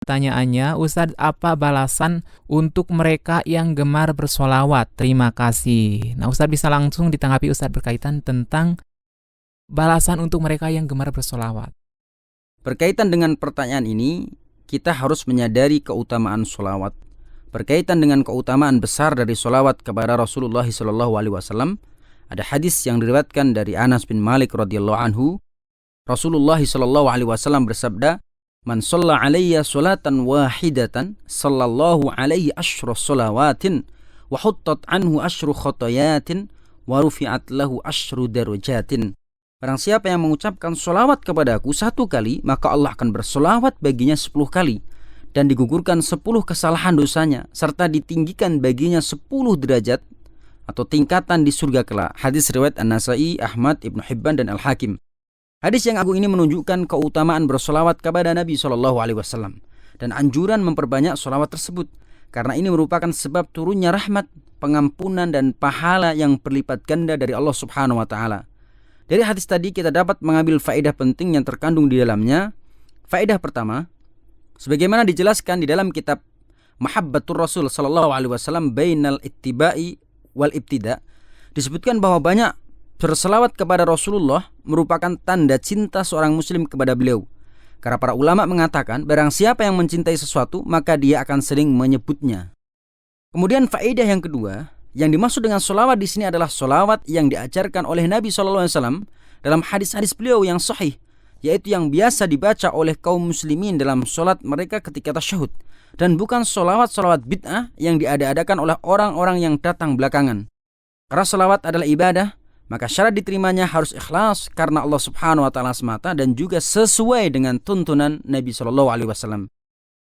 Pertanyaannya, Ustadz, apa balasan untuk mereka yang gemar bersolawat? Terima kasih. Nah, Ustadz bisa langsung ditanggapi Ustadz berkaitan tentang balasan untuk mereka yang gemar bersolawat. Berkaitan dengan pertanyaan ini, kita harus menyadari keutamaan solawat. Berkaitan dengan keutamaan besar dari solawat kepada Rasulullah SAW, ada hadis yang diriwayatkan dari Anas bin Malik radhiyallahu anhu. Rasulullah SAW bersabda, "Man shalla alayya salatan wahidatan, sallallahu alaihi asyra salawatin, wa huttat anhu asyru khotayatin, wa rufi'at lahu asyru darajatin." Barang siapa yang mengucapkan solawat kepadaku 1 kali, maka Allah akan bersolawat baginya 10 kali. Dan digugurkan 10 kesalahan dosanya, serta ditinggikan baginya 10 derajat atau tingkatan di surga kelak. Hadis riwayat An-Nasai, Ahmad, Ibnu Hibban, dan Al-Hakim. Hadis yang agung ini menunjukkan keutamaan bersolawat kepada Nabi SAW dan anjuran memperbanyak solawat tersebut, karena ini merupakan sebab turunnya rahmat, pengampunan, dan pahala yang berlipat ganda dari Allah Subhanahu wa Ta'ala. Dari hadis tadi kita dapat mengambil faedah penting yang terkandung di dalamnya. Faedah pertama, sebagaimana dijelaskan di dalam kitab Mahabbatur Rasul sallallahu alaihi wasallam bainal ittiba'i wal ibtida, disebutkan bahwa banyak berselawat kepada Rasulullah merupakan tanda cinta seorang muslim kepada beliau. Karena para ulama mengatakan, barang siapa yang mencintai sesuatu, maka dia akan sering menyebutnya. Kemudian faedah yang kedua, yang dimaksud dengan solawat di sini adalah solawat yang diajarkan oleh Nabi SAW dalam hadis-hadis beliau yang sahih, yaitu yang biasa dibaca oleh kaum muslimin dalam solat mereka ketika tasyahud, dan bukan solawat-solawat bid'ah yang diada-adakan oleh orang-orang yang datang belakangan. Karena solawat adalah ibadah, maka syarat diterimanya harus ikhlas karena Allah Subhanahu wa Ta'ala semata dan juga sesuai dengan tuntunan Nabi SAW.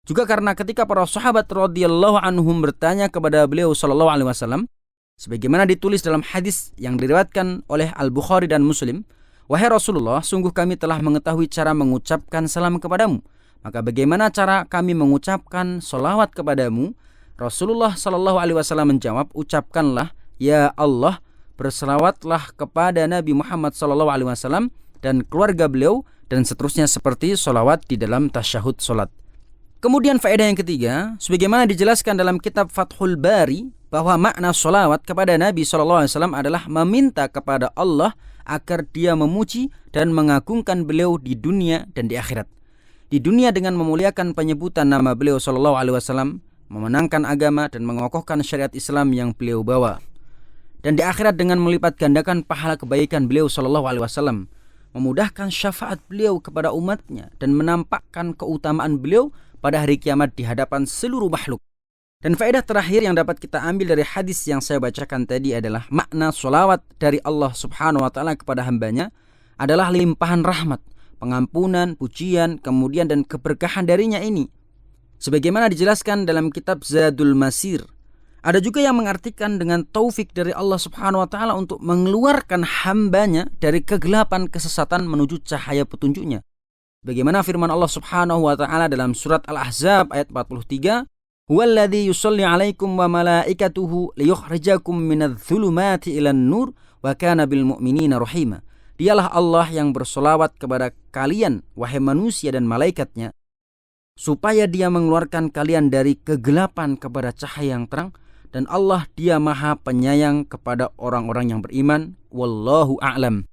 Juga karena ketika para sahabat radhiyallahu anhum bertanya kepada beliau SAW, sebagaimana ditulis dalam hadis yang diriwayatkan oleh Al-Bukhari dan Muslim, "Wahai Rasulullah, sungguh kami telah mengetahui cara mengucapkan salam kepadamu. Maka bagaimana cara kami mengucapkan solawat kepadamu?" Rasulullah SAW menjawab, "Ucapkanlah, ya Allah, berselawatlah kepada Nabi Muhammad SAW dan keluarga beliau," dan seterusnya seperti solawat di dalam tasyahud solat. Kemudian faedah yang ketiga, sebagaimana dijelaskan dalam kitab Fathul Bari, bahwa makna solawat kepada Nabi SAW adalah meminta kepada Allah agar dia memuji dan mengagungkan beliau di dunia dan di akhirat. Di dunia dengan memuliakan penyebutan nama beliau SAW, memenangkan agama dan mengokohkan syariat Islam yang beliau bawa. Dan di akhirat dengan melipat gandakan pahala kebaikan beliau SAW, memudahkan syafaat beliau kepada umatnya dan menampakkan keutamaan beliau pada hari kiamat di hadapan seluruh makhluk. Dan faedah terakhir yang dapat kita ambil dari hadis yang saya bacakan tadi adalah makna solawat dari Allah Subhanahu wa Ta'ala kepada hambanya adalah limpahan rahmat, pengampunan, pujian, kemudian dan keberkahan darinya ini. Sebagaimana dijelaskan dalam kitab Zadul Masir, ada juga yang mengartikan dengan taufik dari Allah Subhanahu wa Ta'ala untuk mengeluarkan hambanya dari kegelapan kesesatan menuju cahaya petunjuknya. Bagaimana firman Allah Subhanahu wa Ta'ala dalam surat Al-Ahzab ayat 43, "Huwallazi yusalli 'alaikum wa malaikatuhu liyukhrijakum minadh-dhulumati ilan nur wa kana bil mu'minina rahima." Dialah Allah yang bersolawat kepada kalian, wahai manusia dan malaikatnya, supaya dia mengeluarkan kalian dari kegelapan kepada cahaya yang terang, dan Allah dia maha penyayang kepada orang-orang yang beriman. Wallahu a'lam.